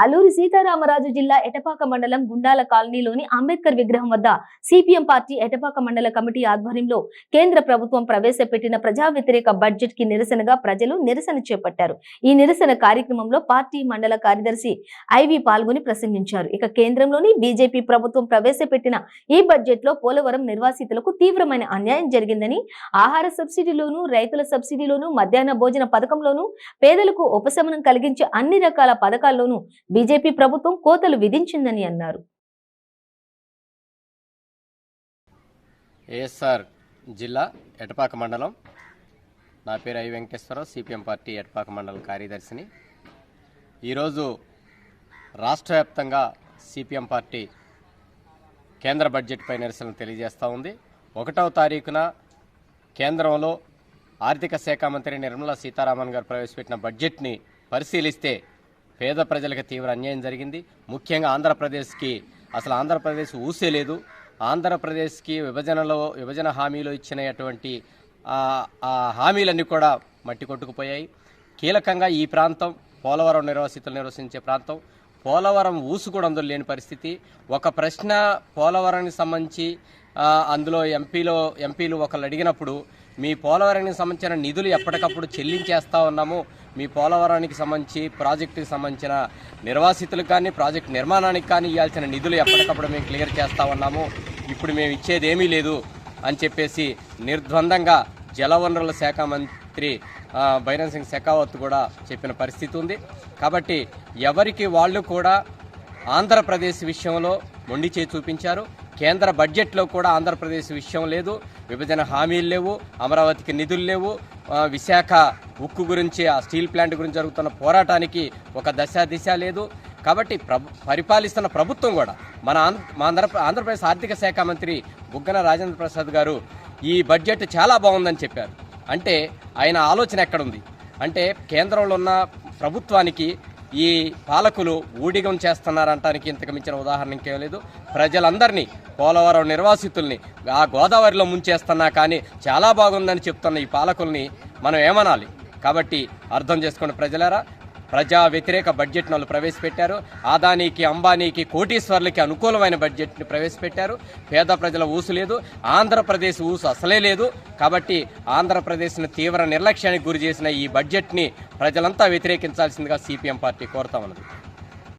అల్లూరి సీతారామరాజు జిల్లా ఎటపాక మండలం గుండాల కాలనీలోని అంబేద్కర్ విగ్రహం వద్ద సిపిఎం పార్టీ ఎటపాక మండల కమిటీ ఆధ్వర్యంలో కేంద్ర ప్రభుత్వం ప్రవేశపెట్టిన ప్రజా వ్యతిరేక బడ్జెట్ కి నిరసనగా ప్రజలు నిరసన చేపట్టారు. ఈ నిరసన కార్యక్రమంలో పార్టీ మండల కార్యదర్శి ఐవి పాల్గొని ప్రసంగించారు. ఇక కేంద్రంలోని బీజేపీ ప్రభుత్వం ప్రవేశపెట్టిన ఈ బడ్జెట్ లో పోలవరం నిర్వాసితులకు తీవ్రమైన అన్యాయం జరిగిందని, ఆహార సబ్సిడీలోను, రైతుల సబ్సిడీలోను, మధ్యాహ్న భోజన పథకంలోను, పేదలకు ఉపశమనం కలిగించే అన్ని రకాల పథకాల్లోనూ బీజేపీ ప్రభుత్వం కోతలు విధించిందని అన్నారు. ఏఎస్ఆర్ జిల్లా ఎటపాక మండలం. నా పేరు I Venkateswararao, CPM party Etapaka మండలం కార్యదర్శిని. ఈరోజు రాష్ట్ర వ్యాప్తంగా సిపిఎం పార్టీ కేంద్ర బడ్జెట్పై నిరసన తెలియజేస్తూ ఉంది. 1వ తారీఖున కేంద్రంలో ఆర్థిక శాఖ మంత్రి నిర్మలా సీతారామన్ గారు ప్రవేశపెట్టిన బడ్జెట్ని పరిశీలిస్తే పేద ప్రజలకు తీవ్ర అన్యాయం జరిగింది. ముఖ్యంగా ఆంధ్రప్రదేశ్కి అసలు ఆంధ్రప్రదేశ్ ఊసే లేదు. ఆంధ్రప్రదేశ్కి విభజన హామీలో ఇచ్చినటువంటి ఆ హామీలన్నీ కూడా మట్టి కొట్టుకుపోయాయి. కీలకంగా ఈ ప్రాంతం పోలవరం నిర్వాసితులు నివసించే ప్రాంతం. పోలవరం ఊసు కూడా అందులో లేని పరిస్థితి. ఒక ప్రశ్న పోలవరానికి సంబంధించి అందులో ఎంపీలు ఒకళ్ళు అడిగినప్పుడు మీ పోలవరానికి సంబంధించిన నిధులు ఎప్పటికప్పుడు చెల్లించేస్తూ ఉన్నాము, మీ పోలవరానికి సంబంధించి ప్రాజెక్టుకి సంబంధించిన నిర్వాసితులకు కానీ ప్రాజెక్టు నిర్మాణానికి కానీ ఇవ్వాల్సిన నిధులు ఎప్పటికప్పుడు మేము క్లియర్ చేస్తూ ఉన్నాము, ఇప్పుడు మేము ఇచ్చేది ఏమీ లేదు అని చెప్పేసి నిర్ద్వందంగా జలవనరుల శాఖ మంత్రి బైరన్ సింగ్ షెకావత్ కూడా చెప్పిన పరిస్థితి ఉంది. కాబట్టి ఎవరికి వాళ్ళు కూడా ఆంధ్రప్రదేశ్ విషయంలో మొండి చేయి చూపించారు. కేంద్ర బడ్జెట్లో కూడా ఆంధ్రప్రదేశ్ విషయం లేదు, విభజన హామీలు లేవు, అమరావతికి నిధులు లేవు, విశాఖ ఉక్కు గురించి ఆ స్టీల్ ప్లాంట్ గురించి జరుగుతున్న పోరాటానికి ఒక దిశ లేదు. కాబట్టి పరిపాలిస్తున్న ప్రభుత్వం కూడా మన ఆంధ్రప్రదేశ్ ఆర్థిక శాఖ మంత్రి బుగ్గన రాజేంద్ర ప్రసాద్ గారు ఈ బడ్జెట్ చాలా బాగుందని చెప్పారు. అంటే ఆయన ఆలోచన ఎక్కడుంది అంటే కేంద్రంలో ఉన్న ప్రభుత్వానికి ఈ పాలకులు ఊడిగం చేస్తున్నారంటానికి ఇంతకు మించిన ఉదాహరణ ఇంకేం లేదు. ప్రజలందరినీ, పోలవరం నిర్వాసితుల్ని ఆ గోదావరిలో ముంచేస్తున్నా కానీ చాలా బాగుందని చెప్తున్న ఈ పాలకుల్ని మనం ఏమనాలి? కాబట్టి అర్థం చేసుకోండి ప్రజలారా, ప్రజా వ్యతిరేక బడ్జెట్ను వాళ్ళు ప్రవేశపెట్టారు. ఆదానీకి, అంబానీకి, కోటీశ్వర్లకి అనుకూలమైన బడ్జెట్ని ప్రవేశపెట్టారు. పేద ప్రజల ఊసు లేదు, ఆంధ్రప్రదేశ్ ఊసు అసలే లేదు. కాబట్టి ఆంధ్రప్రదేశ్ని తీవ్ర నిర్లక్ష్యానికి గురి చేసిన ఈ బడ్జెట్ని ప్రజలంతా వ్యతిరేకించాల్సిందిగా సిపిఎం పార్టీ కోరుతా ఉన్నది.